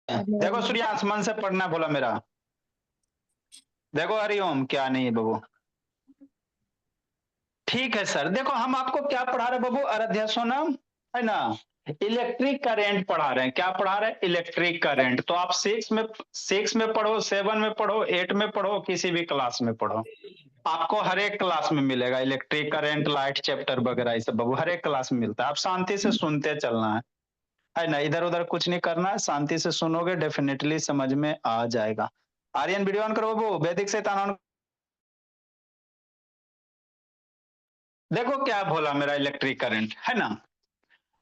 देखो सूर्यास्त मन से पढ़ना बोला मेरा। देखो हरिओम क्या नहीं है बाबू। ठीक है सर, देखो हम आपको क्या पढ़ा रहे हैं बाबू, आराध्या सोनम, है ना। इलेक्ट्रिक करंट पढ़ा रहे हैं। क्या पढ़ा रहे हैं? Electric current. तो आप सिक्स में पढ़ो, 7 में पढ़ो, 8 में पढ़ो, किसी भी क्लास में पढ़ो, आपको हर एक क्लास में मिलेगा इलेक्ट्रिक करंट, लाइट चैप्टर वगैरह, ये सब बाबू हर एक क्लास में मिलता है। आप शांति से सुनते चलना है ना। इधर उधर कुछ नहीं करना है, शांति से सुनोगे डेफिनेटली समझ में आ जाएगा। आर्यन वीडियो ऑन करो बाबू, वैदिक से तान। देखो क्या बोला मेरा, इलेक्ट्रिक करंट है ना।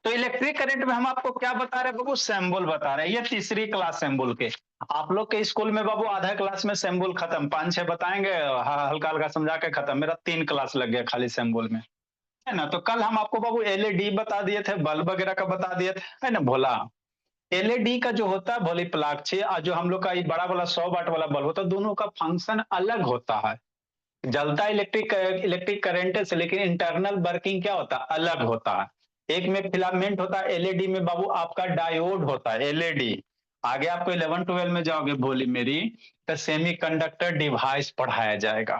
तो इलेक्ट्रिक करंट में हम आपको क्या बता रहे हैं बाबू, सिंबल बता रहे हैं। ये तीसरी क्लास सिंबल के। आप लोग के स्कूल में बाबू आधा क्लास में सिंबल खत्म, 5-6 बताएंगे, हल्का हल्का समझा के खत्म। मेरा 3 क्लास लग गया खाली सिंबल में, है ना। तो कल हम आपको बाबू एलईडी बता दिए थे, बल्ब वगैरह का बता दिए थे, है ना। भोला एलईडी का जो होता है भोली प्लाक्ची, और जो हम लोग का ये बड़ा वाला 100 वाट वाला बल्ब होता है, दोनों का फंक्शन अलग होता है। जलता इलेक्ट्रिक इलेक्ट्रिक करंट से, लेकिन इंटरनल वर्किंग क्या होता है, अलग होता है। एक में फिलामेंट होता है, एलईडी में बाबू आपका डायोड होता है, एलईडी। आगे आपको 11-12 में जाओगे भोली मेरी, तो सेमीकंडक्टर डिवाइस पढ़ाया जाएगा,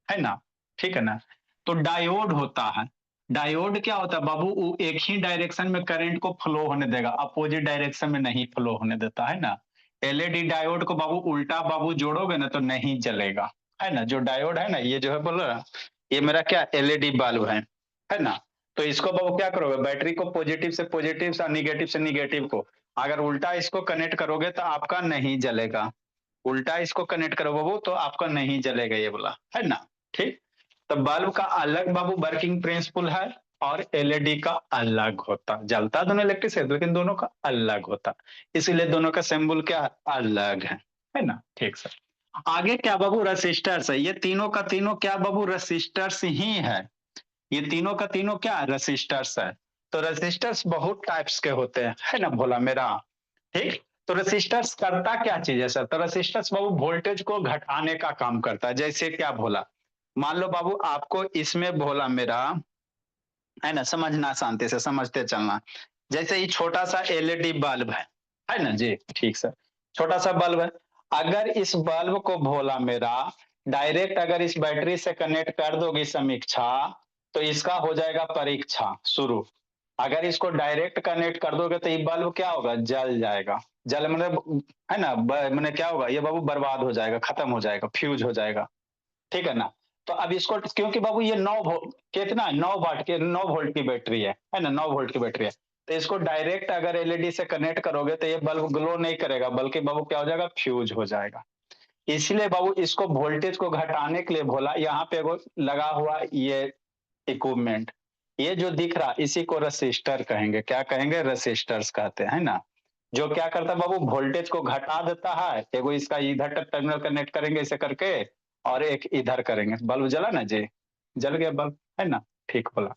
है ना। ठीक है ना। तो डायोड होता है। डायोड क्या होता है बाबू, वो एक ही डायरेक्शन में करंट को फ्लो होने देगा, अपोजिट डायरेक्शन में नहीं फ्लो होने देता, है ना। एलईडी डायोड को बाबू उल्टा बाबू जोड़ोगे ना तो नहीं जलेगा, है ना। जो डायोड है ना, ये जो है बोलो ना, ये मेरा क्या एलईडी बल्ब है ना। तो इसको बाबू क्या करोगे, बैटरी को पॉजिटिव से पॉजिटिव से निगेटिव को अगर उल्टा इसको कनेक्ट करोगे तो आपका नहीं जलेगा। उल्टा इसको कनेक्ट करो बाबू तो आपका नहीं जलेगा, ये बोला, है ना। ठीक। तो बल्ब का अलग बाबू वर्किंग प्रिंसिपल है, और एलईडी का अलग होता, जलता दोनों इलेक्ट्रिक से, लेकिन दोनों का अलग होता। इसीलिए दोनों का सिंबल क्या अलग है ना। ठीक सर। आगे क्या बाबू, रेसिस्टर्स है। ये तीनों का तीनों क्या बाबू, रेसिस्टर्स ही है। ये तीनों का तीनों क्या रेसिस्टर्स है। तो रेसिस्टर्स बहुत टाइप्स के होते हैं, है ना भोला मेरा। ठीक। तो रेसिस्टर्स करता क्या चीज है सर, तो रेसिस्टर्स बाबू वोल्टेज को घटाने का काम करता है। जैसे क्या भोला, मान लो बाबू आपको इसमें भोला मेरा, है ना, समझना शांति से समझते चलना। जैसे ये छोटा सा एलईडी बल्ब है ना जी। ठीक सर। छोटा सा बल्ब है। अगर इस बल्ब को भोला मेरा डायरेक्ट अगर इस बैटरी से कनेक्ट कर दोगी समीक्षा, तो इसका हो जाएगा परीक्षा शुरू। अगर इसको डायरेक्ट कनेक्ट कर दोगे तो ये बल्ब क्या होगा, जल जाएगा। जल मतलब, है ना, मैंने क्या होगा, ये बाबू बर्बाद हो जाएगा, खत्म हो जाएगा, फ्यूज हो जाएगा। ठीक है ना। तो अब इसको, क्योंकि बाबू ये 9 वोल्ट, कितना 9 वाट के 9 वोल्ट की बैटरी है ना, 9 वोल्ट की बैटरी है। तो इसको डायरेक्ट अगर एलईडी से कनेक्ट करोगे तो ये बल्ब ग्लो नहीं करेगा, बल्कि बाबू क्या हो जाएगा, फ्यूज हो जाएगा। इसलिए बाबू इसको वोल्टेज को घटाने के लिए भोला यहाँ पे लगा हुआ ये इक्विपमेंट, ये जो दिख रहा इसी को रेसिस्टर कहेंगे। क्या कहेंगे, रेसिस्टर्स कहते हैं ना। जो क्या करता है बाबू, वोल्टेज को घटा देता है। एगो इसका इधर तक टर्मिनल कनेक्ट करेंगे इसे करके, और एक इधर करेंगे, बल्ब जला ना जी, जल गया बल्ब, है ना। ठीक बोला,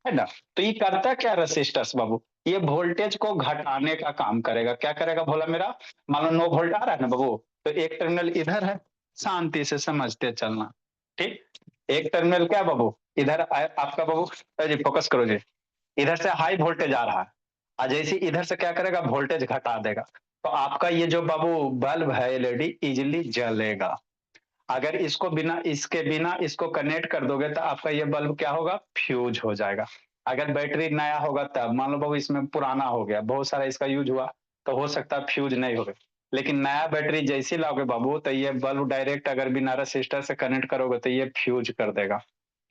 है ना। तो ये करता क्या रेसिस्टर्स बाबू, ये वोल्टेज को घटाने का काम करेगा। क्या करेगा भोला मेरा, मान लो 9 वोल्ट आ रहा है ना बाबू, तो एक टर्मिनल इधर है, शांति से समझते चलना। ठीक। एक टर्मिनल क्या बाबू, इधर आपका बाबू, जी फोकस करो जी। इधर से हाई वोल्टेज आ रहा है, और जैसे इधर से क्या करेगा, वोल्टेज घटा देगा। तो आपका ये जो बाबू बल्ब है एलईडी इजिली जलेगा। अगर इसको बिना इसके बिना इसको कनेक्ट कर दोगे तो आपका ये बल्ब क्या होगा, फ्यूज हो जाएगा। अगर बैटरी नया होगा तब, मान लो बाबू इसमें पुराना हो गया, बहुत सारा इसका यूज हुआ, तो हो सकता है फ्यूज नहीं होगा। लेकिन नया बैटरी जैसे ही लाओगे बाबू, तो ये बल्ब डायरेक्ट अगर बिना रेसिस्टर से कनेक्ट करोगे तो ये फ्यूज कर देगा।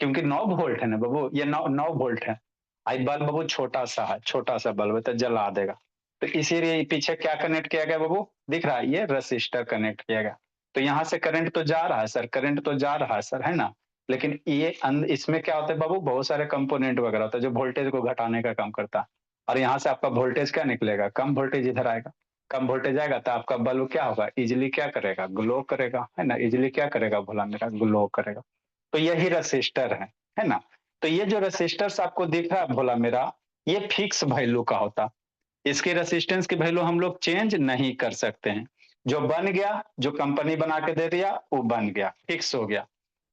क्योंकि 9 वोल्ट है ना बाबू, ये 9 वोल्ट है। आई बल्ब बाबू छोटा सा है, छोटा सा बल्ब है, तो जला देगा। तो इसीलिए पीछे क्या कनेक्ट किया गया बाबू, दिख रहा है, ये रेसिस्टर कनेक्ट किया गया। तो यहाँ से करंट तो जा रहा है सर, करंट तो जा रहा है सर, है ना। लेकिन ये इसमें क्या होता है बाबू, बहुत सारे कंपोनेंट वगैरह होता है जो वोल्टेज को घटाने का काम करता है। और यहाँ से आपका वोल्टेज क्या निकलेगा, कम वोल्टेज इधर आएगा। कम वोल्टेज आएगा तो आपका बल्ब क्या होगा, इजिली क्या करेगा, ग्लो करेगा, है ना। इजिली क्या करेगा भोला मेरा, ग्लो करेगा। तो यही रसिस्टर है ना। तो ये जो रसिस्टर्स आपको दिख रहा है भोला मेरा, ये फिक्स वैल्यू का होता। इसकी रेसिस्टेंस की वैल्यू हम लोग चेंज नहीं कर सकते हैं। जो बन गया, जो कंपनी बना के दे दिया वो बन गया, फिक्स हो गया,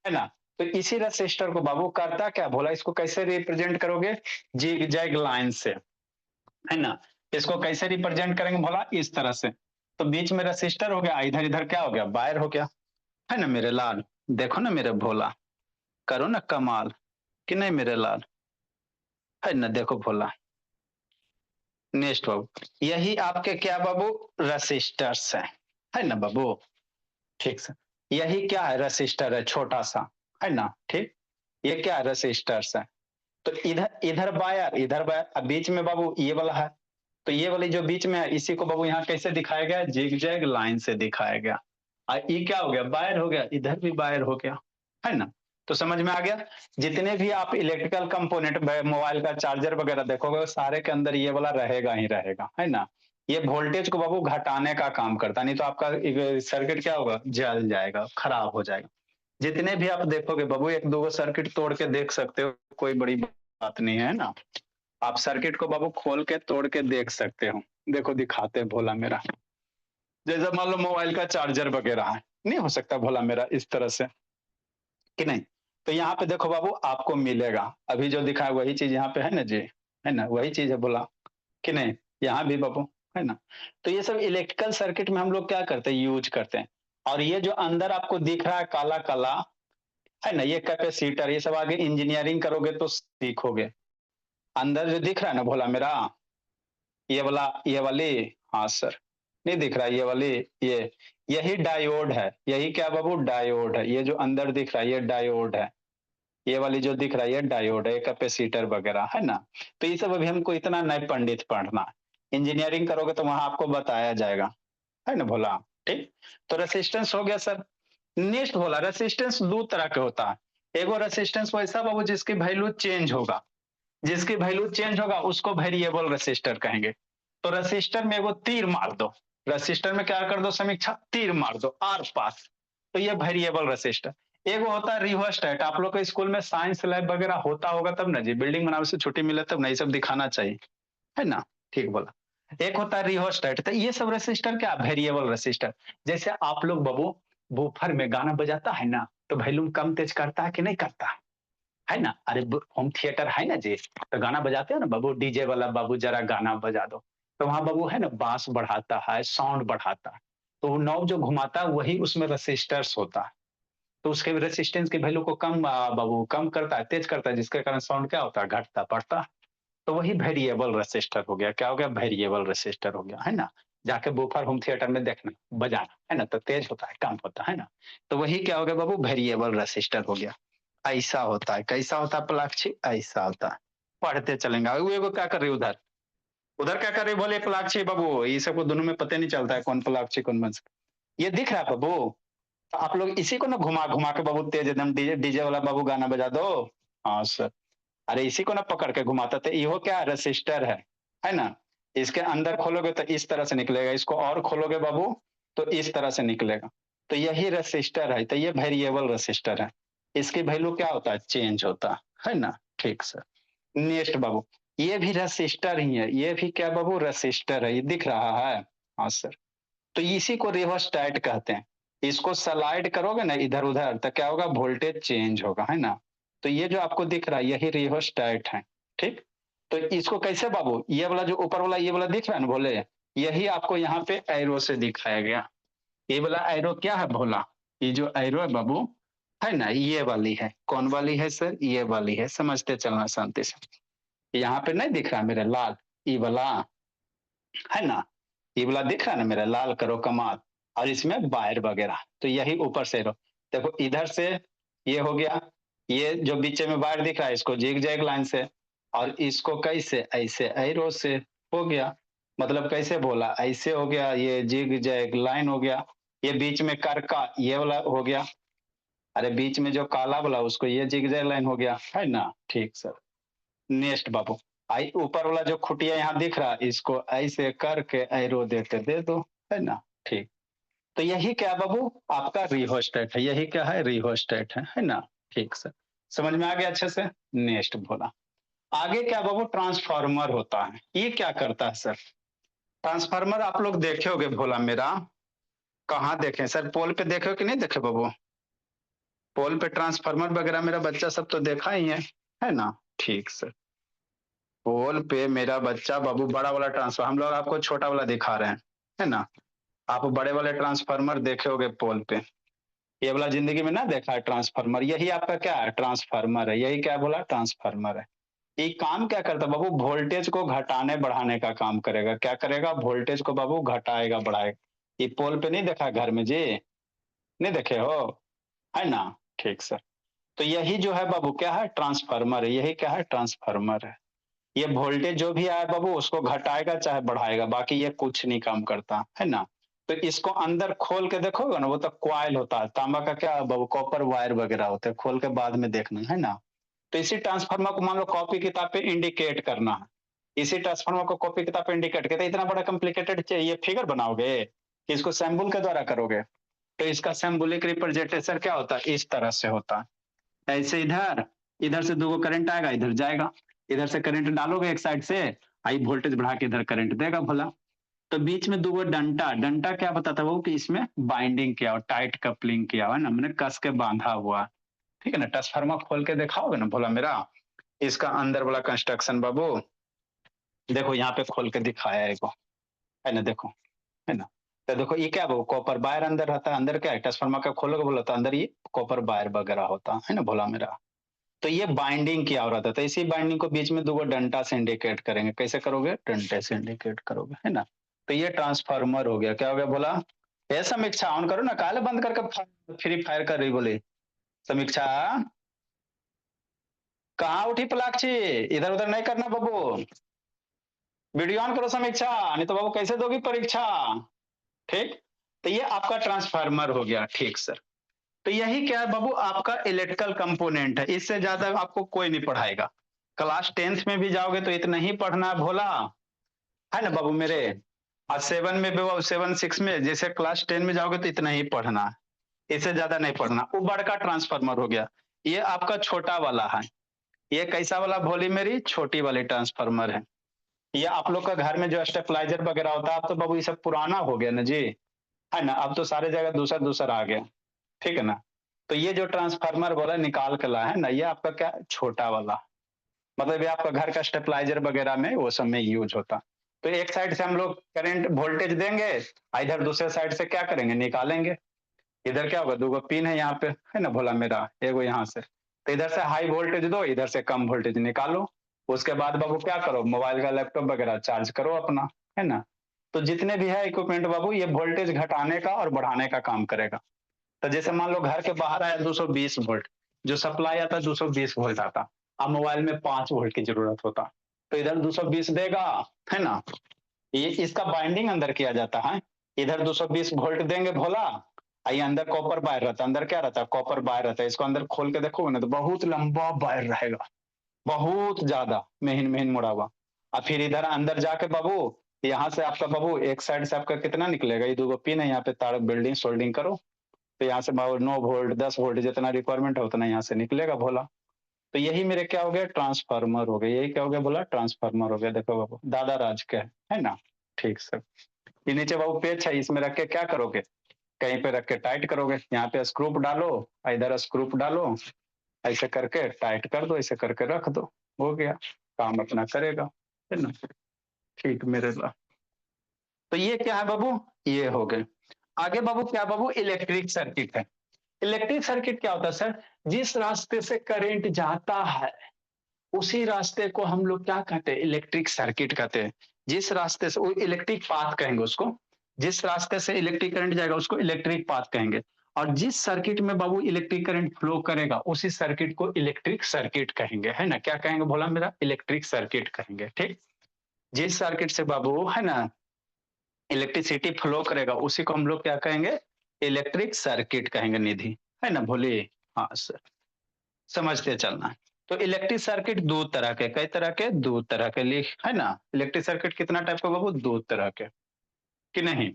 है ना। तो इसी रेसिस्टर को बाबू करता क्या भोला, इसको कैसे रिप्रेजेंट करोगे, जिग जैग लाइन से, है ना। इसको कैसे रिप्रेजेंट करेंगे भोला, इस तरह से। तो बीच में रसिस्टर हो गया, इधर इधर क्या हो गया, वायर हो गया, है ना मेरे लाल। देखो ना मेरे भोला, करो ना कमाल, कि नहीं मेरे लाल, है ना, देखो भोला। नेक्स्ट बाबू, यही आपके क्या बाबू, रसिस्टर्स है ना बाबू, ठीक से। यही क्या है, रसिस्टर है छोटा सा, है ना, ठीक। ये क्या है, रसिस्टर्स है। तो इधर इधर वायर, इधर वायर, अब बीच में बाबू ये वाला है। तो ये वाली जो बीच में है, इसी को बाबू यहाँ कैसे दिखाया गया, जिग जैग लाइन से दिखाया गया। और ये क्या हो गया, वायर हो गया, इधर भी वायर हो गया, है ना। तो समझ में आ गया। जितने भी आप इलेक्ट्रिकल कंपोनेंट, मोबाइल का चार्जर वगैरह देखोगे, वो सारे के अंदर ये वाला रहेगा ही रहेगा, है ना। ये वोल्टेज को बाबू घटाने का काम करता है, नहीं तो आपका सर्किट क्या होगा, जल जाएगा, खराब हो जाएगा। जितने भी आप देखोगे बाबू, एक दो सर्किट तोड़ के देख सकते हो, कोई बड़ी बात नहीं है ना। आप सर्किट को बाबू खोल के तोड़ के देख सकते हो। देखो दिखाते हैं भोला मेरा, जैसे मान लो मोबाइल का चार्जर वगैरह है, नहीं हो सकता भोला मेरा इस तरह से, कि नहीं। तो यहाँ पे देखो बाबू आपको मिलेगा, अभी जो दिखा है वही चीज यहाँ पे है ना जी, है ना, वही चीज है बोला, कि नहीं। यहाँ भी बाबू, है ना। तो ये सब इलेक्ट्रिकल सर्किट में हम लोग क्या करते हैं, यूज करते हैं। और ये जो अंदर आपको दिख रहा है काला काला, है ना, ये कैपेसिटर, ये सब आगे इंजीनियरिंग करोगे तो सीखोगे। अंदर जो दिख रहा है ना भोला मेरा, ये वाला, ये वाली, हाँ सर, नहीं दिख रहा है ये वाली, ये यही डायोड है, यही क्या बाबू, डायोड है। ये जो अंदर दिख रहा है ये डायोड है, ये वाली जो दिख रहा है ये डायोड है, कैपेसिटर वगैरह, है ना। तो ये सब अभी हमको इतना नहीं पंडित पढ़ना, इंजीनियरिंग करोगे तो वहां आपको बताया जाएगा, है ना भोला, ठीक। तो रेसिस्टेंस हो गया सर। नेक्स्ट बोला, रेसिस्टेंस दो तरह के होता है। एगो रेसिस्टेंस वैसा बाबू जिसकी वैल्यू चेंज होगा, जिसकी वैल्यू चेंज होगा उसको वेरिएबल रेसिस्टर कहेंगे। तो रेसिस्टर में एगो तीर मार दो, रेसिस्टर में क्या कर दो समीक्षा, तीर मार दो आर पास, तो ये वेरिएबल रेसिस्टर। एगो होता है रिवर्स्टेट, आप लोग के स्कूल में साइंस लैब वगैरह होता होगा तब ना जी, बिल्डिंग बनाने से छुट्टी मिले तब ना, ये सब दिखाना चाहिए, है ना, ठीक बोला। एक होता है रिहोस्टेट, तो ये सब रेसिस्टर क्या, वेरिएबल रेसिस्टर। जैसे आप लोग बाबू बूफर में गाना बजाता है ना, तो वॉल्यूम कम तेज करता है कि नहीं करता है ना। अरे होम थिएटर है ना जी, तो गाना बजाते हो ना बाबू, डीजे वाला बाबू जरा गाना बजा दो, तो वहां बाबू है ना बांस बढ़ाता है, साउंड बढ़ाता है। तो वो नॉब जो घुमाता है वही उसमें रेसिस्टर्स होता है। तो उसके रेसिस्टेंस की वैल्यू को कम बाबू कम करता है, तेज करता है, जिसके कारण साउंड क्या होता है, घटता बढ़ता है। तो वही वेरिएबल रेसिस्टर हो गया, क्या हो गया, वेरिएबल रेसिस्टर हो गया, है ना। जाके बूफर होम थिएटर में देखना बजाना, है ना, तो तेज होता है, कम होता है ना। तो वही क्या हो गया बाबू, वेरिएबल रेसिस्टर हो गया। ऐसा होता है, कैसा होता है प्लाक्षी, ऐसा होता है। पढ़ते चलेंगे, वो एगो क्या कर रही है उधर, उधर क्या कर रही है, बोले प्लाक्षी बाबू, ये सबको दोनों में पता नहीं चलता है कौन प्लाक्षी कौन वंश। ये दिख रहा है बाबू। तो आप लोग इसी को ना घुमा घुमा के बाबू तेज एकदम डीजे डीजे वाला बाबू गाना बजा दो। हाँ सर, अरे इसी को ना पकड़ के घुमाता था, ये क्या रेसिस्टर है ना। इसके अंदर खोलोगे तो इस तरह से निकलेगा, इसको और खोलोगे बाबू तो इस तरह से निकलेगा। तो यही रेसिस्टर है, तो ये वेरिएबल रेसिस्टर है। इसकी वैल्यू क्या होता है, चेंज होता है ना, ठीक सर। नेक्स्ट बाबू, ये भी रेसिस्टर ही है, ये भी क्या बाबू, रेसिस्टर है, ये दिख रहा है। हाँ सर। तो इसी को रिवर्सटाइट कहते हैं। इसको स्लाइड करोगे ना इधर उधर तो क्या होगा, वोल्टेज चेंज होगा, है ना। तो ये जो आपको दिख रहा है यही रिवर्सटाइट है, ठीक। तो इसको कैसे बाबू, ये वाला जो ऊपर वाला ये वाला दिख रहा है ना भोले, यही आपको यहाँ पे एरो से दिखाया गया। ये वाला एरो क्या है भोला, ये जो एरो है बाबू, है ना, ये वाली है, कौन वाली है सर, ये वाली है, समझते चलना शांति से। यहाँ पे नहीं दिख रहा मेरे लाल, ये वाला, है ना, ये वाला दिख रहा है ना मेरा लाल, करो कमाल। और इसमें वायर वगैरह, तो यही ऊपर से देखो इधर से ये हो गया, ये जो बीच में वायर दिख रहा है इसको जिग जैग लाइन से, और इसको कैसे, ऐसे एरो से हो गया। मतलब कैसे बोला, ऐसे हो गया, ये जिग जैग लाइन हो गया। ये बीच में कर का ये वाला हो गया, अरे बीच में जो काला वाला उसको ये जिग जैग लाइन हो गया, है ना, ठीक सर। नेक्स्ट बाबू, आई ऊपर वाला जो खुटिया यहाँ दिख रहा है इसको ऐसे करके एरो देके दे दो, है ना, ठीक। तो यही क्या बाबू आपका रिहोस्टेट है, यही क्या है, रिहोस्टेट है ना, ठीक सर। समझ में आ गया अच्छे से। नेक्स्ट बोला, आगे क्या बाबू, ट्रांसफार्मर होता है, ये क्या करता है सर। ट्रांसफार्मर आप लोग देखे होगे भोला मेरा, कहाँ देखे सर, पोल पे देखे हो कि नहीं देखे बाबू, पोल पे ट्रांसफार्मर वगैरह मेरा बच्चा सब तो देखा ही है ना, ठीक सर। पोल पे मेरा बच्चा बाबू बड़ा वाला ट्रांसफर, हम लोग आपको छोटा वाला दिखा रहे हैं, है ना। आप बड़े वाले ट्रांसफार्मर देखे होगे पोल पे, ये वाला जिंदगी में ना देखा है ट्रांसफार्मर, यही आपका क्या है, ट्रांसफार्मर है, यही क्या बोला, ट्रांसफार्मर है। ये काम क्या करता है बाबू, वोल्टेज को घटाने बढ़ाने का काम करेगा, क्या करेगा, वोल्टेज को बाबू घटाएगा बढ़ाएगा। ये पोल पे नहीं देखा घर में जी, नहीं देखे हो, है ना, ठीक सर। तो यही जो है बाबू क्या है, ट्रांसफार्मर है, यही क्या है, ट्रांसफार्मर है। ये वोल्टेज जो भी आए बाबू उसको घटाएगा चाहे बढ़ाएगा, बाकी ये कुछ नहीं काम करता, है ना। तो इसको अंदर खोल के देखोगे ना, वो तो क्वाइल होता है, तांबा का क्या बाबू, कॉपर वायर वगैरह होते हैं, खोल के बाद में देखना, है ना। तो इसी ट्रांसफार्मर को मान लो कॉपी किताब पे इंडिकेट करना है, इसी ट्रांसफार्मर को कॉपी किताब पे इंडिकेट करते, इतना बड़ा कॉम्प्लिकेटेड चाहिए फिगर बनाओगे कि इसको सैम्बुल के द्वारा करोगे। तो इसका सिंबॉलिक रिप्रेजेंटेशन क्या होता है, इस तरह से होता है, ऐसे इधर, इधर से दो करंट आएगा इधर जाएगा, इधर से करंट डालोगे एक साइड से, आई वोल्टेज बढ़ा के इधर करंट देगा भोला। तो बीच में दो डंटा, डंटा क्या बताता है वो, कि इसमें बाइंडिंग किया हो, टाइट कपलिंग किया हुआ है ना, मैंने कस के बांधा हुआ, ठीक है ना। ट्रांसफार्मर खोल के दिखाओगे ना भोला मेरा, इसका अंदर वाला कंस्ट्रक्शन बाबू, देखो यहाँ पे खोल के दिखाया है, है ना, देखो, है ना। तो देखो ये क्या, वो कॉपर वायर अंदर रहता है, अंदर क्या है, ट्रांसफार्मर का खोलोगे बोला तो अंदर ये कॉपर वायर वगैरह होता है ना भोला मेरा। तो ये बाइंडिंग किया हो रहा था, तो इसी बाइंडिंग को बीच में दो डंटा से इंडिकेट करेंगे, कैसे करोगे, डंटे से इंडिकेट करोगे, है ना। तो ये ट्रांसफार्मर हो गया, क्या हो गया बोला, ये समीक्षा ऑन करो ना, काले बंद करके फ्री फायर कर रही बोली, समीक्षा कहाँ उठी पलाक्षी, इधर उधर नहीं करना बाबू, वीडियो ऑन करो समीक्षा, नहीं तो बाबू कैसे दोगी परीक्षा, ठीक। तो ये आपका ट्रांसफार्मर हो गया, ठीक सर। तो यही क्या है बाबू, आपका इलेक्ट्रिकल कंपोनेंट है, इससे ज्यादा आपको कोई नहीं पढ़ाएगा। क्लास 10th में भी जाओगे तो इतना ही पढ़ना है भोला, है ना बाबू मेरे। आज 7 में भी, 7 6 में, जैसे क्लास 10 में जाओगे तो इतना ही पढ़ना है, इससे ज्यादा नहीं पढ़ना। वो बड़का ट्रांसफार्मर हो गया, ये आपका छोटा वाला है, ये कैसा वाला भोली मेरी, छोटी वाली ट्रांसफार्मर है। ये आप लोग का घर में जो स्टेपलाइजर वगैरह होता है, अब तो बाबू ये सब पुराना हो गया ना जी, है ना, अब तो सारे जगह दूसरा दूसरा आ गया, ठीक है ना। तो ये जो ट्रांसफार्मर वाला निकाल के ला है ना, ये आपका क्या, छोटा वाला, मतलब ये आपका घर का स्टेपलाइजर वगैरह में वो सब में यूज होता। तो एक साइड से हम लोग करंट वोल्टेज देंगे, इधर दूसरे साइड से क्या करेंगे, निकालेंगे। इधर क्या होगा, दो पिन है यहाँ पे, है ना भोला मेरा, एगो यहाँ से, तो इधर से हाई वोल्टेज दो, इधर से कम वोल्टेज निकालो। उसके बाद बाबू क्या करो, मोबाइल का लैपटॉप वगैरह चार्ज करो अपना, है ना। तो जितने भी है इक्विपमेंट बाबू, ये वोल्टेज घटाने का और बढ़ाने का काम करेगा। तो जैसे मान लो घर के बाहर आया 220 वोल्ट, जो सप्लाई आता है 220 वोल्ट आता, अब मोबाइल में 5 वोल्ट की जरूरत होता, तो इधर 220 देगा, है ना। ये इसका बाइंडिंग अंदर किया जाता है, इधर 220 वोल्ट देंगे भोला, ये अंदर कॉपर वायर रहता है, अंदर क्या रहता है, कॉपर वायर रहता है, इसको अंदर खोल के देखोगे ना तो बहुत लंबा वायर रहेगा, बहुत ज्यादा महीन महीन मुड़ा हुआ। और फिर इधर अंदर जाके बाबू, यहाँ से आपका बाबू एक साइड से आपका कितना निकलेगा, ये दो पिन है, यहाँ पे तार बिल्डिंग सोल्डिंग करो, तो यहाँ से 9 वोल्ट 10 वोल्ट जितना रिक्वायरमेंट है उतना यहाँ से निकलेगा भोला। तो यही मेरे क्या हो गया, ट्रांसफार्मर हो गया, यही क्या हो गया बोला, ट्रांसफार्मर हो गया। देखो बाबू दादा राज का है ना, ठीक सर। ये नीचे बाबू पेच है, इसमें रख के क्या करोगे, कहीं पे रख के टाइट करोगे, यहाँ पे स्क्रू डालो, इधर स्क्रू डालो, ऐसे करके टाइट कर दो, ऐसे करके रख दो, हो गया, काम अपना करेगा, है ना, ठीक मेरे ला। तो ये क्या है बाबू, ये हो गए। आगे बाबू क्या बाबू, इलेक्ट्रिक सर्किट है। इलेक्ट्रिक सर्किट क्या होता है सर, जिस रास्ते से करंट जाता है उसी रास्ते को हम लोग क्या कहते हैं, इलेक्ट्रिक सर्किट कहते हैं। जिस रास्ते से, वो इलेक्ट्रिक पाथ कहेंगे उसको, जिस रास्ते से इलेक्ट्रिक करंट जाएगा उसको इलेक्ट्रिक पाथ कहेंगे। और जिस सर्किट में बाबू इलेक्ट्रिक करंट फ्लो करेगा उसी सर्किट को इलेक्ट्रिक सर्किट कहेंगे, है ना, क्या कहेंगे बोला मेरा, इलेक्ट्रिक सर्किट कहेंगे, ठीक। जिस सर्किट से बाबू, है ना, इलेक्ट्रिसिटी फ्लो करेगा उसी को हम लोग क्या कहेंगे, इलेक्ट्रिक सर्किट कहेंगे निधि, है ना भोले। हाँ सर, समझते चलना। तो इलेक्ट्रिक सर्किट दो तरह के, कई तरह के, दो तरह के लिए, है ना। इलेक्ट्रिक सर्किट कितना टाइप का बाबू, दो तरह के, कि नहीं।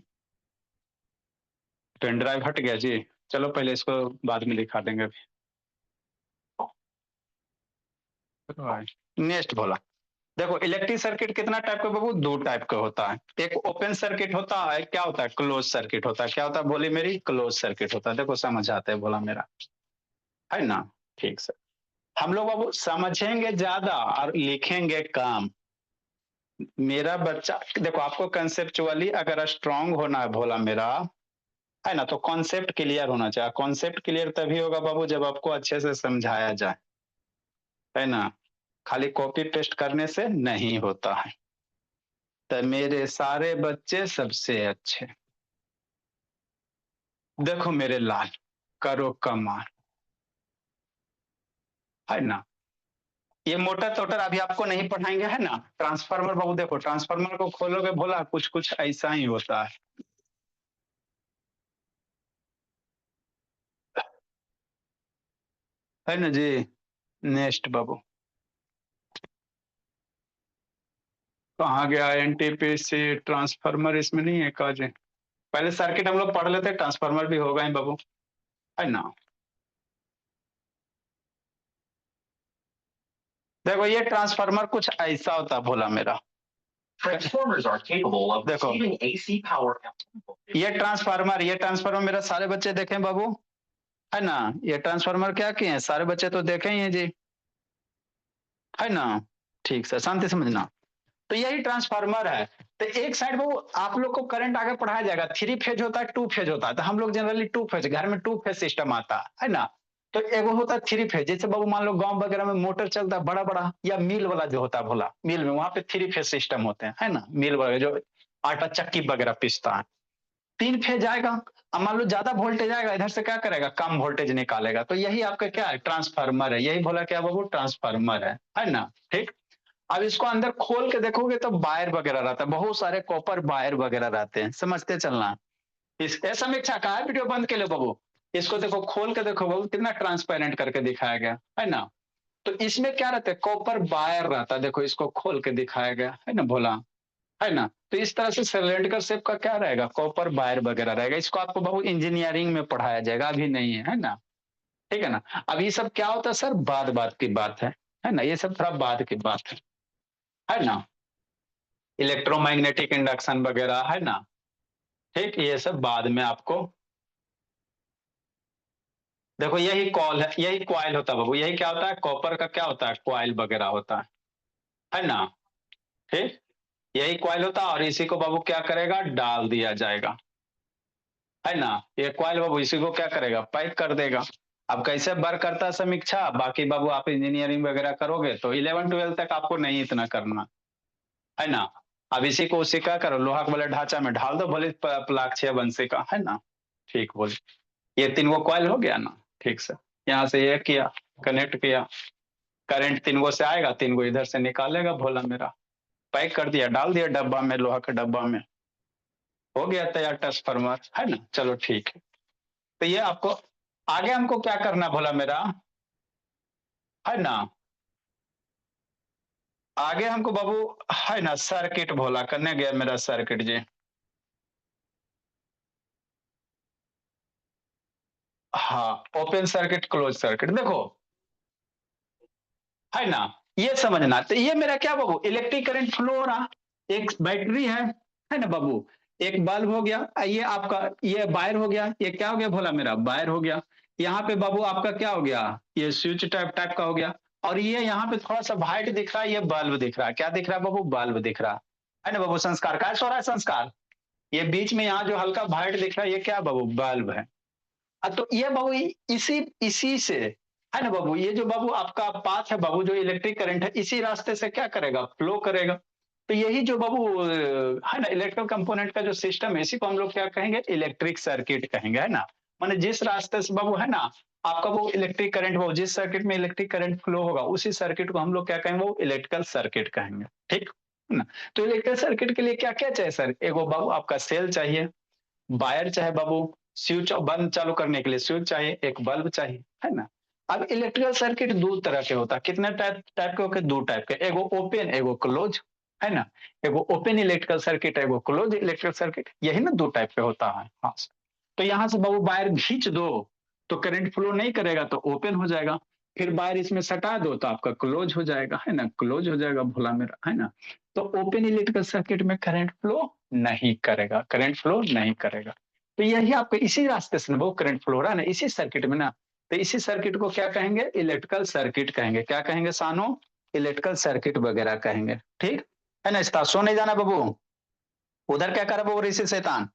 पेन ड्राइव हट गया जी, चलो पहले इसको बाद में दिखा देंगे अभी, नेक्स्ट बोला। देखो इलेक्ट्रिक सर्किट कितना टाइप का बाबू, दो टाइप का होता है, एक ओपन सर्किट होता है, क्या होता है, क्लोज सर्किट होता है, क्या होता है बोली मेरी, क्लोज सर्किट होता है। देखो समझ आता है बोला मेरा, है ना, ठीक सर। हम लोग बाबू समझेंगे ज्यादा और लिखेंगे कम, मेरा बच्चा देखो आपको कंसेप्चुअली अगर स्ट्रांग होना है भोला मेरा, है ना? तो कॉन्सेप्ट क्लियर होना चाहिए। कॉन्सेप्ट क्लियर तभी होगा बाबू जब आपको अच्छे से समझाया जाए, है ना? खाली कॉपी पेस्ट करने से नहीं होता है। तो मेरे सारे बच्चे सबसे अच्छे। देखो मेरे लाल, करो कमाल, है ना? ये मोटर टोटर अभी आपको नहीं पढ़ाएंगे, है ना? ट्रांसफार्मर बाबू देखो, ट्रांसफार्मर को खोलोगे भोला कुछ कुछ ऐसा ही होता है ना जी? नेक्स्ट बाबू, कहाँ गया एनटीपीसी ट्रांसफार्मर? इसमें नहीं है काज? पहले सर्किट हम लोग पढ़ लेते, ट्रांसफार्मर भी होगा ही बाबू, है ना? देखो ये ट्रांसफार्मर कुछ ऐसा होता है भोला मेरा। Transformers are capable of देखो receiving AC power. ये ट्रांसफार्मर मेरा सारे बच्चे देखें बाबू, है ना? ये ट्रांसफार्मर क्या किए हैं सारे बच्चे तो देखे ही हैं जी, है ना? ठीक सर, शांति समझना। तो यही ट्रांसफार्मर है। तो एक साइड वो आप लोग को करंट आगे पढ़ाया जाएगा, 3 फेज होता है, 2 फेज होता है। तो हम लोग जनरली 2 फेज, घर में 2 फेज सिस्टम आता है ना? तो एगो होता है 3 फेज, जैसे बाबू मान लो गांव वगैरह में मोटर चलता है बड़ा बड़ा, या मिल वाला जो होता है भोला, मिल में वहां पे 3 फेज सिस्टम होते हैं, है ना? मिल वगैरह जो आटा चक्की वगैरह पीसता है, 3 फेज आएगा। अब मान लो ज्यादा वोल्टेज आएगा, इधर से क्या करेगा, कम वोल्टेज निकालेगा। तो यही आपका क्या है, ट्रांसफार्मर है। यही भोला क्या बाबू, ट्रांसफार्मर है ना? ठीक। अब इसको अंदर खोल के देखोगे तो वायर वगैरह रहता है, बहुत सारे कॉपर वायर वगैरह रहते हैं, समझते चलना। इस ऐसा में क्या कहा है, वीडियो बंद के लो बाबू। इसको देखो, खोल के देखो बाबू, कितना ट्रांसपेरेंट करके दिखाया गया है ना? तो इसमें क्या रहता है, कॉपर वायर रहता है। देखो इसको खोल के दिखाया गया है ना भोला, है ना? तो इस तरह से सिलेंडर शेप का क्या रहेगा, कॉपर वायर वगैरह रहेगा। इसको आपको बहुत इंजीनियरिंग में पढ़ाया जाएगा, अभी नहीं है ना? ठीक है ना? अब ये सब क्या होता है सर, बाद बात की बात है ना? ये सब थोड़ा बाद की बात है ना? इलेक्ट्रोमैग्नेटिक इंडक्शन वगैरह, है ना? ठीक, ये सब बाद में आपको। देखो यही कॉल है, यही क्वाइल होता है बाबू। यही क्या होता है, कॉपर का क्या होता है, क्वाइल वगैरह होता है ना? ठीक, यही क्वाइल होता है। और इसी को बाबू क्या करेगा, डाल दिया जाएगा, है ना? ये क्वाइल बाबू इसी को क्या करेगा, पैक कर देगा। अब कैसे वर्क करता है समीक्षा, बाकी बाबू आप इंजीनियरिंग वगैरह करोगे तो 11 12 तक आपको नहीं इतना करना, है ना? अब इसी को उसी का करो, लोहा वाले ढांचा में ढाल दो, भले प्लाक 6 बंसे का, है ना? ठीक बोले। ये 3 गो कॉइल हो गया ना? ठीक से यहाँ से ये किया, कनेक्ट किया, करंट 3 गो से आएगा, 3 गो इधर से निकालेगा भोला मेरा। पैक कर दिया, डाल दिया डब्बा में, लोहा के डब्बा में, हो गया तैयार ट्रांसफार्मर, है ना? चलो ठीक है। तो ये आपको आगे हमको क्या करना भोला मेरा, है ना? आगे हमको बाबू, है ना, सर्किट भोला करने गया मेरा सर्किट जी। हाँ, ओपन सर्किट क्लोज सर्किट देखो, है ना? ये समझना। तो ये मेरा क्या बाबू, इलेक्ट्रिक करंट फ्लो हो रहा, एक बैटरी है ना बाबू? एक बल्ब हो गया, ये आपका ये वायर हो गया, ये क्या हो गया भोला मेरा, वायर हो गया। यहाँ पे बाबू आपका क्या हो गया, ये स्विच टाइप टाइप का हो गया। और ये यहाँ पे थोड़ा सा वाइट दिख रहा है, ये बल्ब दिख रहा है। क्या दिख रहा है बाबू, बल्ब दिख रहा है ना बाबू? संस्कार क्या सो रहा है, संस्कार। ये बीच में यहाँ जो हल्का वाइट दिख रहा है, ये क्या बाबू, बल्ब है। तो ये बाबू इसी इसी से, है ना बाबू? ये जो बाबू आपका पाथ है बाबू, जो इलेक्ट्रिक करंट है, इसी रास्ते से क्या करेगा, फ्लो करेगा। तो यही जो बाबू है ना, इलेक्ट्रिकल कंपोनेंट का जो सिस्टम है, इसी को हम लोग क्या कहेंगे, इलेक्ट्रिक सर्किट कहेंगे, है ना? माने जिस रास्ते से बाबू, है ना, आपका वो इलेक्ट्रिक करंट, वो जिस सर्किट में इलेक्ट्रिक करंट फ्लो होगा, उसी सर्किट को हम लोग क्या कहेंगे, वो इलेक्ट्रिकल सर्किट कहेंगे। ठीक है ना? तो इलेक्ट्रिकल सर्किट के लिए क्या क्या चाहिए सर, एगो बाबू आपका सेल चाहिए, वायर चाहे बाबू, स्विच बंद चालू करने के लिए स्विच चाहिए, एक बल्ब चाहिए, है ना? अब इलेक्ट्रिकल सर्किट दो तरह के होता है। कितने टाइप टाइप के होते, दो टाइप के, एगो ओपन एगो क्लोज, है ना? एगो ओपन इलेक्ट्रिकल सर्किट, एगो क्लोज इलेक्ट्रिकल सर्किट, यही ना दो टाइप के होता है। हाँ, तो यहाँ से बाबू वायर खींच दो तो करंट फ्लो नहीं करेगा, तो ओपन हो जाएगा। फिर वायर इसमें सटा दो तो आपका क्लोज हो जाएगा, है ना? क्लोज हो जाएगा भोला मेरा, है ना? तो ओपन इलेक्ट्रिकल सर्किट में करंट फ्लो नहीं करेगा, करंट फ्लो नहीं करेगा। तो यही आपको इसी रास्ते से वो करंट फ्लो हो रहा है ना, इसी सर्किट में ना। तो इसी सर्किट को क्या कहेंगे, इलेक्ट्रिकल सर्किट कहेंगे। क्या कहेंगे सानो, इलेक्ट्रिकल सर्किट वगैरह कहेंगे। ठीक। है ना, स्टासो नहीं जाना बाबू। उधर क्या करे बाबू ऋषि शैतान।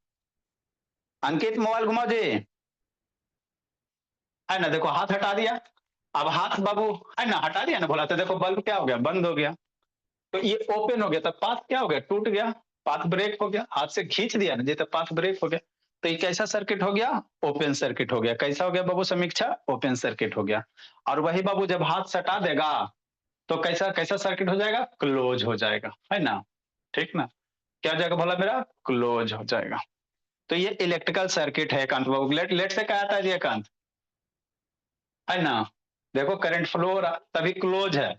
अंकित मोबाइल घुमाओ जी। है ना, देखो हाथ हटा दिया। अब हाथ बाबू, है ना, हटा दिया ना बोला, तो देखो बल्ब क्या हो गया, बंद हो गया। तो ये ओपन हो गया, तो पाथ क्या हो गया, टूट गया। पाथ ब्रेक हो गया, हाथ से खींच दिया ना जी, तो पाथ ब्रेक हो गया। तो ये कैसा सर्किट हो गया, ओपन सर्किट हो गया। कैसा हो गया बाबू समीक्षा, ओपन सर्किट हो गया। और वही बाबू जब हाथ सटा देगा तो कैसा कैसा सर्किट हो जाएगा, क्लोज हो जाएगा, है ना। ठीक ना, क्या हो जाएगा भला मेरा, क्लोज हो जाएगा। तो ये इलेक्ट्रिकल सर्किट है कांत बाबू। लेट से क्या आता है जी कांत, है ना। देखो करंट फ्लो हो रहा तभी क्लोज है।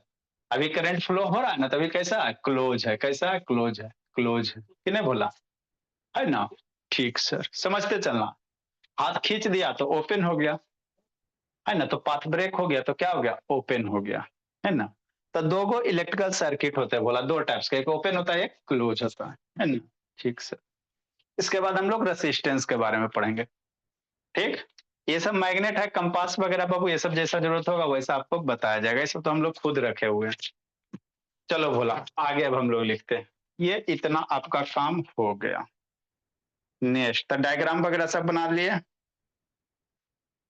अभी करंट फ्लो हो रहा है ना, तभी कैसा है, क्लोज है। कैसा है, क्लोज है। क्लोज है, किने बोला, है ना। ठीक सर, समझते चलना। हाथ खींच दिया तो ओपन हो गया, है ना। तो पाथ ब्रेक हो गया तो क्या हो गया, ओपन हो गया, है ना। तो दो गो इलेक्ट्रिकल सर्किट होते हैं बोला, दो टाइप्स के, एक ओपन होता है एक क्लोज होता है ना। ठीक सर। इसके बाद हम लोग रेसिस्टेंस के बारे में पढ़ेंगे। ठीक, ये सब मैग्नेट है, कंपास वगैरह बाबू, ये सब जैसा जरूरत होगा वैसा आपको बताया जाएगा। ये सब तो हम लोग खुद रखे हुए हैं। चलो भोला, आगे अब हम लोग लिखते हैं। ये इतना आपका काम हो गया। नेक्स्ट, तो डायग्राम वगैरह सब बना लिए।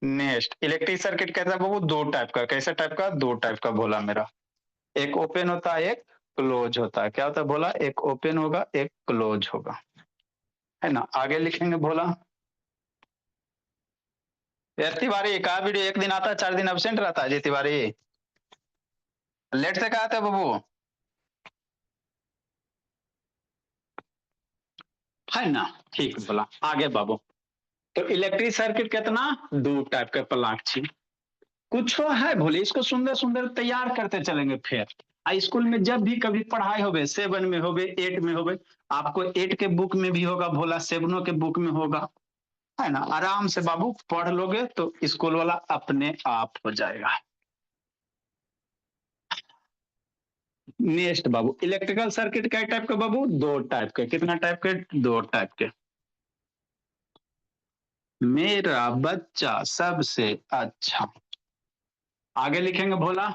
नेक्स्ट, इलेक्ट्रिक सर्किट कैसा बाबू, दो टाइप का। कैसा टाइप का, दो टाइप का बोला मेरा। एक ओपन होता है, एक क्लोज होता है। क्या होता है बोला, एक ओपन होगा एक क्लोज होगा, है ना। आगे लिखेंगे बोला। यार तिवारी का वीडियो एक दिन आता है 4 दिन एबसेंट रहता है जी तिवारी। लेट से कहा आता है बाबू, है ना। ठीक बोला, आगे बाबू। तो इलेक्ट्रिक सर्किट कितना, दो टाइप के प्लाट छी। कुछ है भोले, इसको सुंदर सुंदर तैयार करते चलेंगे फिर। स्कूल में जब भी कभी पढ़ाई होवे, 7 में होवे, 8 में होवे, आपको 8 के बुक में भी होगा भोला, 7 के बुक में होगा, है ना। आराम से बाबू पढ़ लोगे तो स्कूल वाला अपने आप हो जाएगा। नेक्स्ट बाबू, इलेक्ट्रिकल सर्किट क्या टाइप के बाबू, दो टाइप के। कितना टाइप के, दो टाइप के। मेरा बच्चा सबसे अच्छा। आगे लिखेंगे भोला,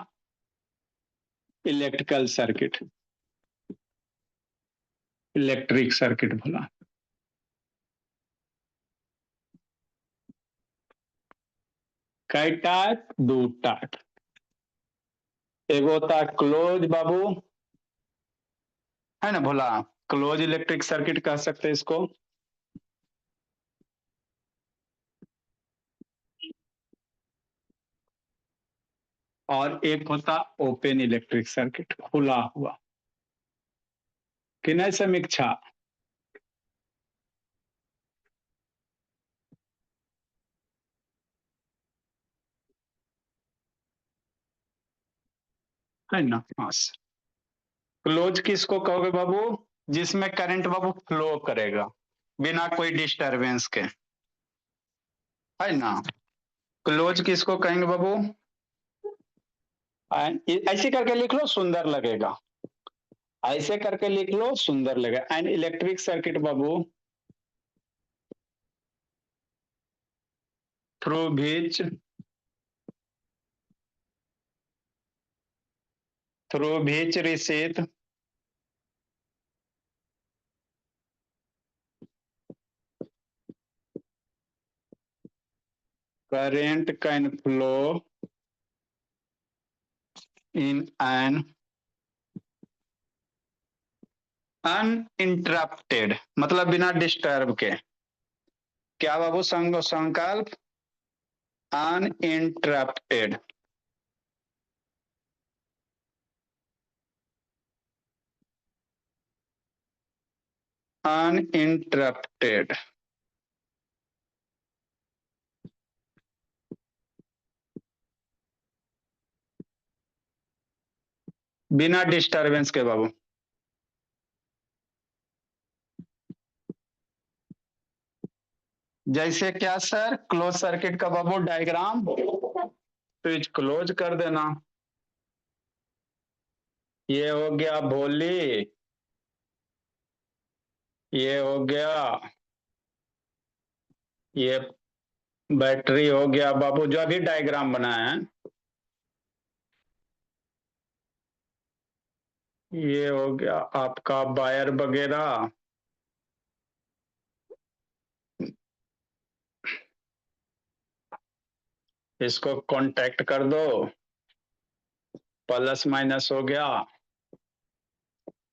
इलेक्ट्रिकल सर्किट, इलेक्ट्रिक सर्किट भोला। कई टाइप, दो टाइप। एक होता है क्लोज बाबू, है ना भोला। क्लोज इलेक्ट्रिक सर्किट कह सकते हैं इसको। और एक होता ओपन इलेक्ट्रिक सर्किट, खुला हुआ। किन्हीं समीक्षा, है ना। हाँ, क्लोज किसको कहोगे बाबू, जिसमें करंट बाबू फ्लो करेगा बिना कोई डिस्टरबेंस के, है ना। क्लोज किसको कहेंगे बाबू, ऐसे करके लिख लो सुंदर लगेगा। ऐसे करके लिख लो सुंदर लगेगा। And electric circuit Babu, through which, through which receive current can flow in an uninterrupted, मतलब बिना डिस्टर्ब के। क्या बाबू संकल्प, अनइंटरप्टेड। अनइंटरप्टेड, बिना डिस्टरबेंस के बाबू। जैसे क्या सर, क्लोज सर्किट का बाबू डायग्राम, स्विच क्लोज कर देना। ये हो गया भोली, ये हो गया, ये बैटरी हो गया बाबू, जो अभी डायग्राम बनाया है। ये हो गया आपका वायर वगैरह। इसको कांटेक्ट कर दो, प्लस माइनस हो गया,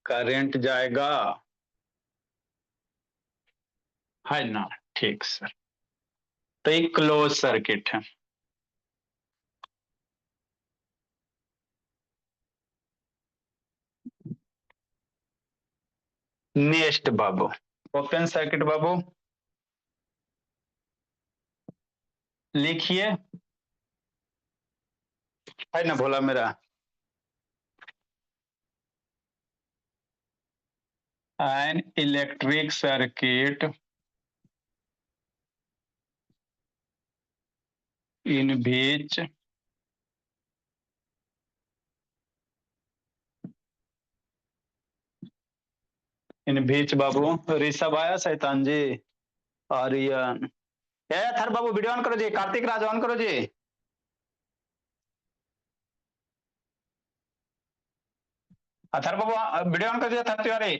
करंट जाएगा, है ना। ठीक सर। तो एक क्लोज सर्किट है। नेक्स्ट बाबू, ओपन सर्किट बाबू लिखिए, है ना भोला मेरा। An electric circuit in which बाबू ऋषभ आया, शैतान जी, आर्यन, ए थर बाबू वीडियो ऑन करो जी, कार्तिक राज ऑन करो जी। अथर बाबू वीडियो ऑन कर दिया, थर Tiwari.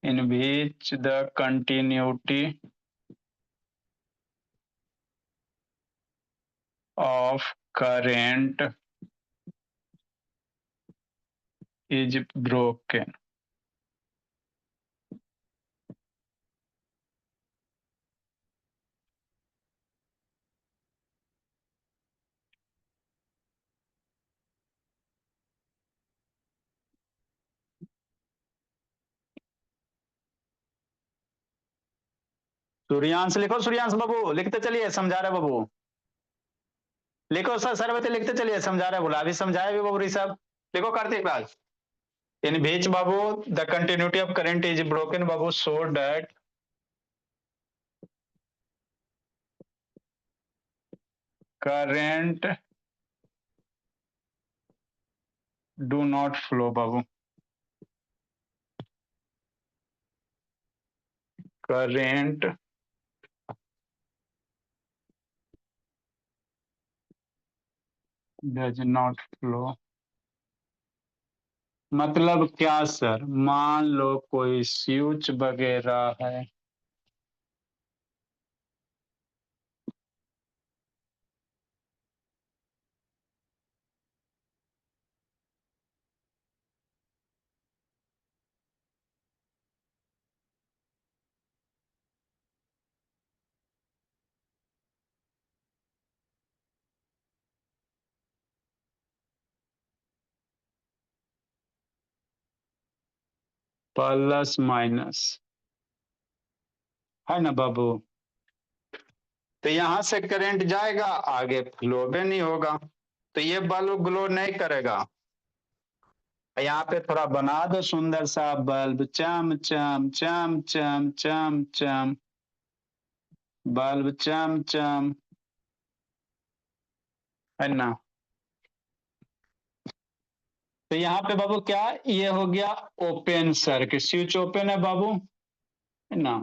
in which the continuity of current is broken। Suryansh लिखो, सूर्यांश बाबू लिखते चलिए, समझा रहे बाबू। लिखो सर, सर बच्चे लिखते चलिए, समझा रहे बोला, अभी समझाया भी बाबू ऋषभ। लिखो कार्तिक राज। इन बीच बाबू the continuity of current is broken बाबू, so that current do not flow बाबू, current does not flow। मतलब क्या सर, मान लो कोई स्विच वगैरह है, प्लस माइनस, है ना बाबू। तो यहां से करंट जाएगा, आगे फ्लो भी नहीं होगा, तो ये बल्ब ग्लो नहीं करेगा। यहाँ पे थोड़ा बना दो सुंदर सा बल्ब, चम चम चम चम चम चम, बल्ब चम चम, है ना। तो यहाँ पे बाबू क्या, ये हो गया ओपन सर्किट, स्विच ओपन है बाबू, है ना,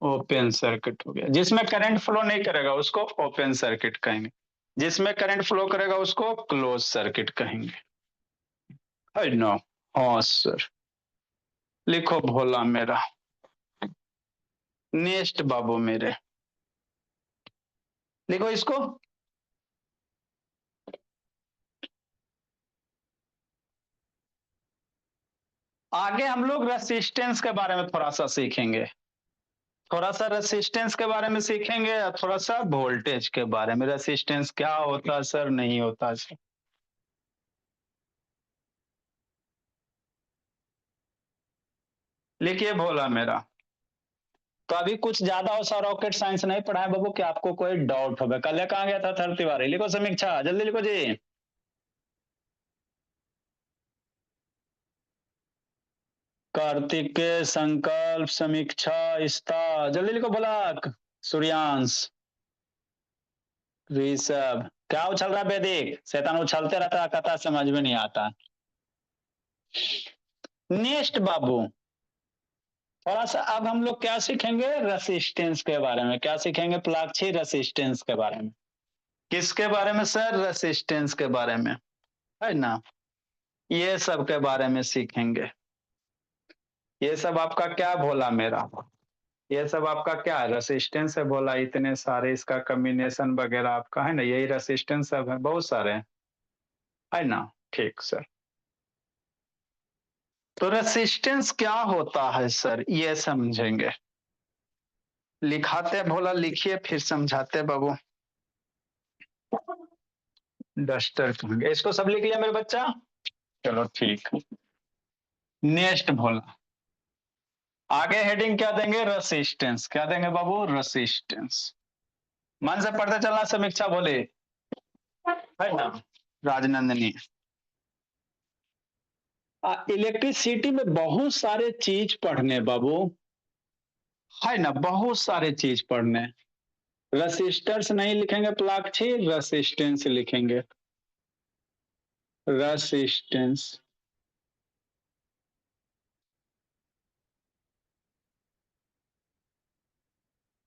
ओपन सर्किट हो गया। जिसमें करंट फ्लो नहीं करेगा उसको ओपन सर्किट कहेंगे, जिसमें करंट फ्लो करेगा उसको क्लोज सर्किट कहेंगे, है ना। हाँ सर, लिखो भोला मेरा। नेक्स्ट बाबू मेरे, लिखो इसको। आगे हम लोग रेसिस्टेंस के बारे में थोड़ा सा सीखेंगे, थोड़ा सा रेसिस्टेंस के बारे में सीखेंगे और थोड़ा सा वोल्टेज के बारे में, रेसिस्टेंस क्या होता है सर, नहीं होता सर। लिखिए भोला मेरा। तो अभी कुछ ज्यादा और रॉकेट साइंस नहीं पढ़ा है बाबू, कि आपको कोई डाउट होगा। कल कहाँ गया था थर तिवारी, लिखो समीक्षा, जल्दी लिखो जी। कार्तिक के संकल्प समीक्षा स्था, जल्दी लिखो भोला। सूर्यांश, ऋषभ, क्या उछल रहा है वैदिक, शैतान उछलते रहता है, कथा समझ में नहीं आता। नेक्स्ट बाबू, थोड़ा सा अब हम लोग क्या सीखेंगे, रेसिस्टेंस के बारे में। क्या सीखेंगे प्लाक्षी, रेसिस्टेंस के बारे में। किसके बारे में सर? रेसिस्टेंस के बारे में, है ना। ये सब के बारे में सीखेंगे। ये सब आपका क्या भोला मेरा, ये सब आपका क्या है? रेसिस्टेंस है बोला, इतने सारे इसका कॉम्बिनेशन वगैरह आपका है ना, यही रेसिस्टेंस सब है, बहुत सारे हैं, है ना। ठीक सर। तो रेसिस्टेंस क्या होता है सर, ये समझेंगे। लिखाते भोला, लिखिए फिर समझाते बाबू। डस्टर कहेंगे इसको, सब लिख लिया मेरे बच्चा? चलो ठीक। नेक्स्ट भोला, आगे हेडिंग क्या देंगे? रेसिस्टेंस। क्या देंगे बाबू? रेसिस्टेंस। मन से पढ़ते चलना, समीक्षा बोले, है ना। राजनंदनी, इलेक्ट्रिसिटी में बहुत सारे चीज पढ़ने बाबू, है ना, बहुत सारे चीज पढ़ने। रेसिस्टर्स नहीं लिखेंगे प्लाक्षी, रेसिस्टेंस लिखेंगे। रेसिस्टेंस,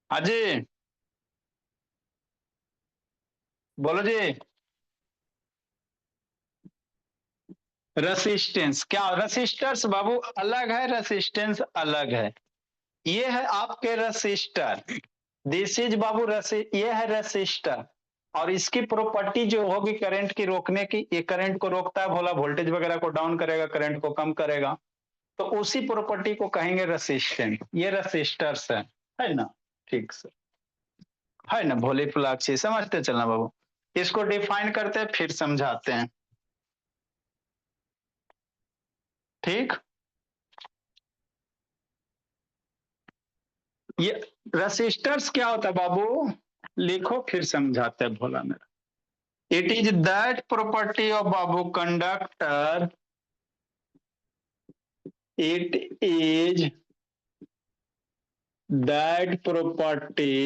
अजय बोलो जी। रेसिस्टेंस क्या? रेसिस्टर्स बाबू अलग है, रेसिस्टेंस अलग है। ये है आपके रेसिस्टर, दिस इज बाबू ये है रेसिस्टर। और इसकी प्रॉपर्टी जो होगी करंट की रोकने की, ये करंट को रोकता है भोला, वोल्टेज वगैरह को डाउन करेगा, करंट को कम करेगा। तो उसी प्रॉपर्टी को कहेंगे रेसिस्टेंट। ये रेसिस्टर्स है ना। ठीक से, है ना भोले प्लाक्षी, समझते चलना बाबू। इसको डिफाइन करते हैं फिर समझाते हैं, ठीक। ये रेसिस्टर्स क्या होता है बाबू, लिखो फिर समझाते हैं भोला मेरा। It is that property of Babu conductor, it is that property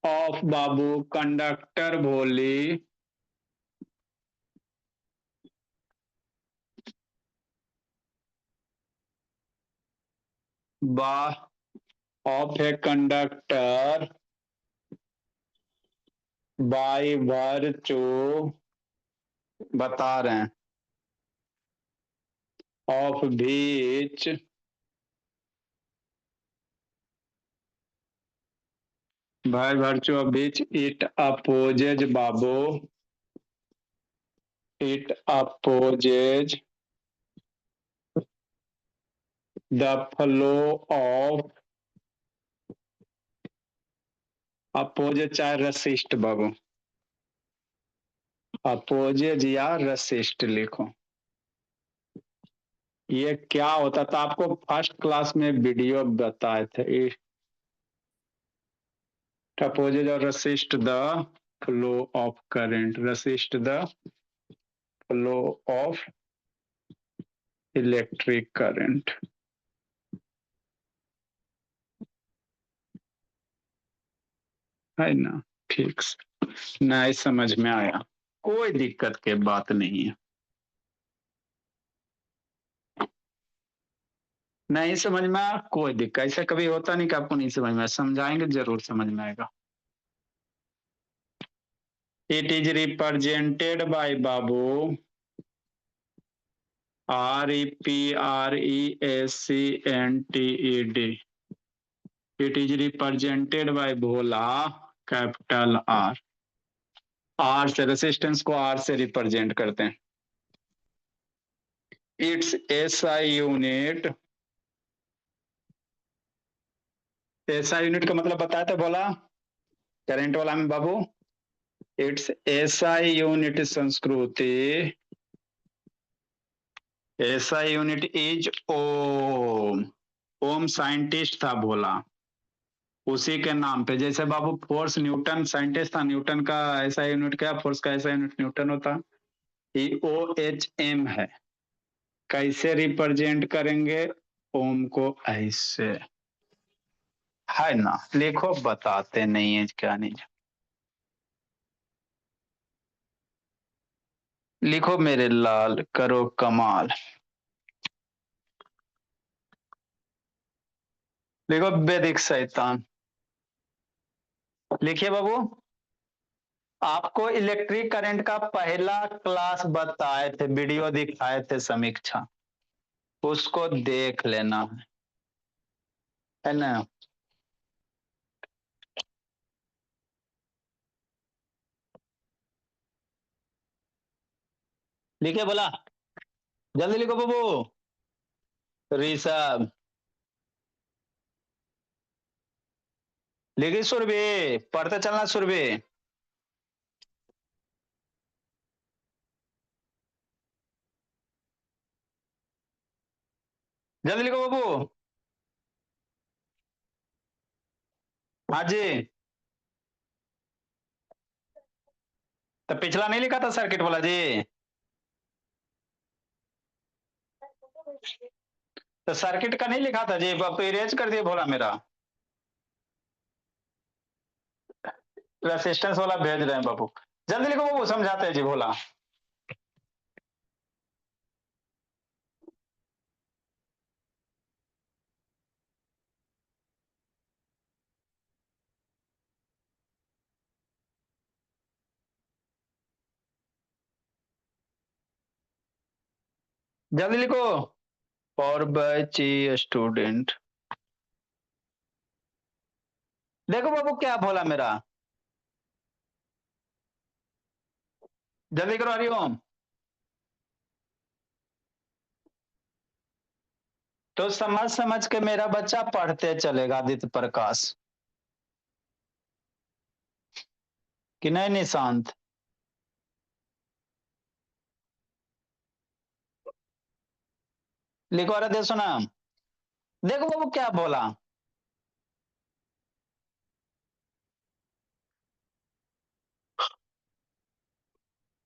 of Babu conductor भोली बा of a conductor by virtue, बता रहे हैं, of beach by virtue of beach it opposes Babu, it opposes the flow of, opposes चाहे resist बाबू, opposes या resist लिखो। ये क्या होता था आपको फर्स्ट क्लास में वीडियो बताए थे। इट अपोजेज और resist the flow of current, resist the flow of electric current, है ना। ठीक से, नहीं समझ में आया, कोई दिक्कत के बात नहीं है। नहीं समझ में आया कोई दिक्कत, ऐसा कभी होता नहीं कि आपको नहीं समझ में आया, समझाएंगे जरूर समझ में आएगा। इट इज रिप्रेजेंटेड बाय बाबू, REPRESCNTED, it is represented by Bhola capital R. R से रेसिस्टेंस को आर से रिप्रेजेंट करते हैं। It's SI unit, SI unit का मतलब बताया था बोला करंट वाला में बाबू। It's SI unit Sanskriti, SI unit is ohm. Ohm scientist था भोला, उसी के नाम पे, जैसे बाबू फोर्स न्यूटन साइंटिस्ट था, न्यूटन का ऐसा यूनिट क्या, फोर्स का ऐसा यूनिट न्यूटन होता। OHM है। कैसे रिप्रेजेंट करेंगे ओम को? ऐसे, है ना। लिखो, बताते नहीं है क्या नहीं, लिखो मेरे लाल, करो कमाल। लिखो वैदिक शैतान। लिखिए बाबू, आपको इलेक्ट्रिक करंट का पहला क्लास बताए थे, वीडियो दिखाए थे समीक्षा, उसको देख लेना है ना। लिखिए बोला, जल्दी लिखो बाबू। ऋषभ, लिखिए सुरभि, पढ़ते चलना सुरभि। जल्दी लिखो बाबू। हाँ जी, तो पिछला नहीं लिखा था सर्किट वाला जी? तो सर्किट का नहीं लिखा था जी, अब तो इरेज कर दिए भोला मेरा। रेसिस्टेंस वाला भेज रहे हैं बाबू, जल्दी लिखो बाबू, समझाते हैं जी भोला। जल्दी लिखो, और बैच स्टूडेंट। देखो बाबू क्या भोला मेरा, जल्दी करो हरिओम। तो समझ समझ के मेरा बच्चा पढ़ते चलेगा आदित्य प्रकाश, कि नहीं निशांत? लिखो, अरे दे सुना, देखो बाबू क्या बोला।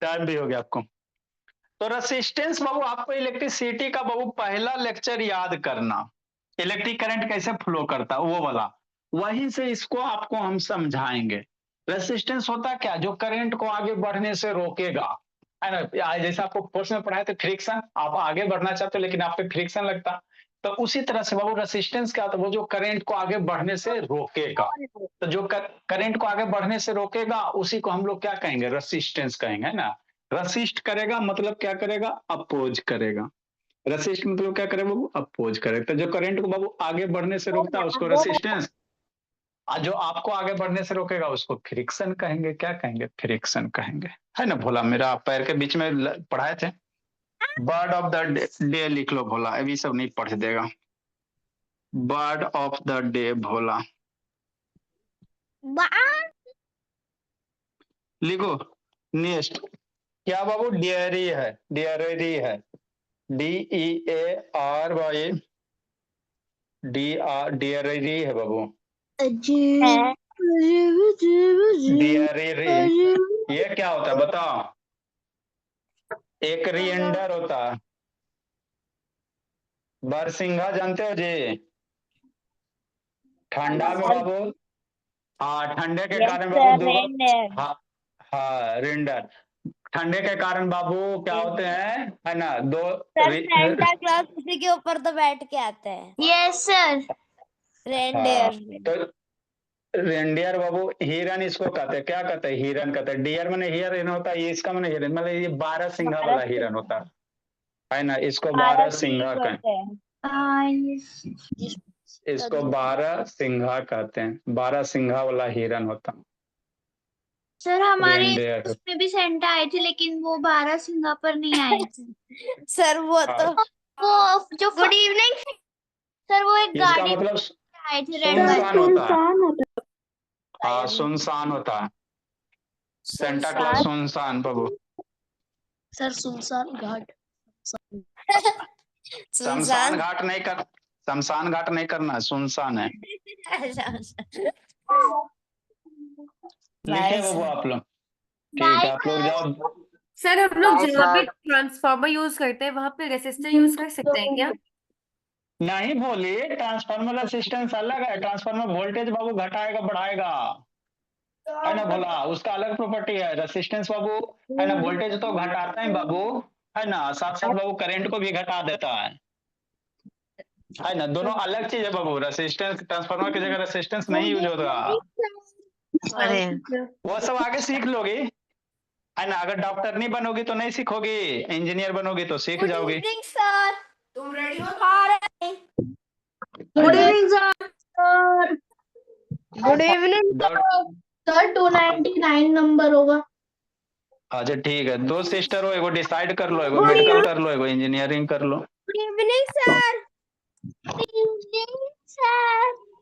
टाइम भी हो गया आपको। तो रेसिस्टेंस बाबू, आपको इलेक्ट्रिसिटी का बाबू पहला लेक्चर याद करना, इलेक्ट्रिक करंट कैसे फ्लो करता है वो वाला, वहीं से इसको आपको हम समझाएंगे। रेसिस्टेंस होता क्या, जो करंट को आगे बढ़ने से रोकेगा, है ना। जैसे आपको कोर्स में पढ़ाए थे फ्रिक्शन, आप आगे बढ़ना चाहते हो लेकिन आप पे फ्रिक्शन लगता, तो उसी तरह से बाबू रेसिस्टेंस क्या होता है, वो जो करंट को आगे बढ़ने से रोकेगा। तो जो करंट को आगे बढ़ने से रोकेगा उसी को हम लोग क्या कहेंगे, रेसिस्टेंस कहेंगे, है ना। रसिस्ट करेगा मतलब क्या करेगा, अपोज करेगा। रेसिस्ट मतलब क्या करेगा बाबू, अपोज करेगा। तो जो करंट को बाबू आगे बढ़ने से रोकता है उसको रेसिस्टेंस, और जो आपको आगे बढ़ने से रोकेगा उसको फ्रिक्शन कहेंगे। क्या कहेंगे, फ्रिक्शन कहेंगे, है ना भोला मेरा। पैर के बीच में पढ़ाए थे। बर्ड ऑफ द डे लिख लो भोला, अभी सब नहीं पढ़ देगा। बर्ड ऑफ द डे भोला लिखो। नेक्स्ट क्या बाबू, डियरी है, डियरी है, DEAR डियरी है बाबू, डियरी। ये क्या होता है बताओ? एक रिएंडर होता है। बरसिंघा जानते हो जी? ठंडा में बाबू, हाँ ठंडे के कारण बाबू दो, हाँ हाँ रिंडर। ठंडे के कारण बाबू क्या होते हैं, है ना, दो सेंटा क्लॉज उसी के ऊपर तो बैठ के आते हैं। Yes sir. रेंडेयर। तो रेंडियर बाबू, हिरन इसको कहते हैं। क्या कहते हैं, हिरन कहते हैं। डियर मैंने हिरन होता है, ये इसका मैंने हिरन, मतलब ये 12 सिंघा वाला हिरन होता है ना। इसको 12 सिंघा कहते, इसको 12 सिंघा कहते हैं, 12 सिंघा वाला हिरन होता है। सर हमारे रेंडियर उसमें भी सेंटा आए थे लेकिन वो 12 सिंगा पर नहीं आए थे। सर वो तो वो जो गुड इवनिंग सर, वो एक इसका गाड़ी मतलब आए थे रेड वाले। सुनसान होता है। हाँ सुनसान होता है, सेंटा क्लॉज सुनसान बाबू। सर सुनसान घाट। शमशान घाट नहीं कर, शमशान घाट नहीं करना, सुनसान है। लिखे बाबू आप लोग, ठीक है आप लोग जाओ। सर हम लोग जहाँ पे ट्रांसफार्मर यूज करते हैं वहां पे रेसिस्टर यूज कर सकते हैं क्या? नहीं बोलिए, ट्रांसफार्मर रेसिस्टेंस अलग है, ट्रांसफार्मर वोल्टेज बाबू घटाएगा बढ़ाएगा, है ना भोला, उसका अलग प्रॉपर्टी है। रेसिस्टेंस बाबू, है ना, वोल्टेज तो घटाता है बाबू, है ना, साथ साथ बाबू करंट को भी घटा देता है ना। दोनों अलग चीज है बाबू। रेसिस्टेंस ट्रांसफार्मर की जगह रेसिस्टेंस नहीं यूज होगा। अरे वो सब आगे सीख लोगी, है ना। अगर डॉक्टर नहीं बनोगी तो नहीं सीखोगी, इंजीनियर बनोगी तो सीख जाओगी। सर। तुम रेडी हो? Good evening sir. Good evening dot- sir. 299 number होगा। अच्छा ठीक है, दो सिस्टर हो, एगो डिसाइड कर लो, एगो मेडिकल कर लो, एगो इंजीनियरिंग कर लो। Good evening sir. Good evening sir.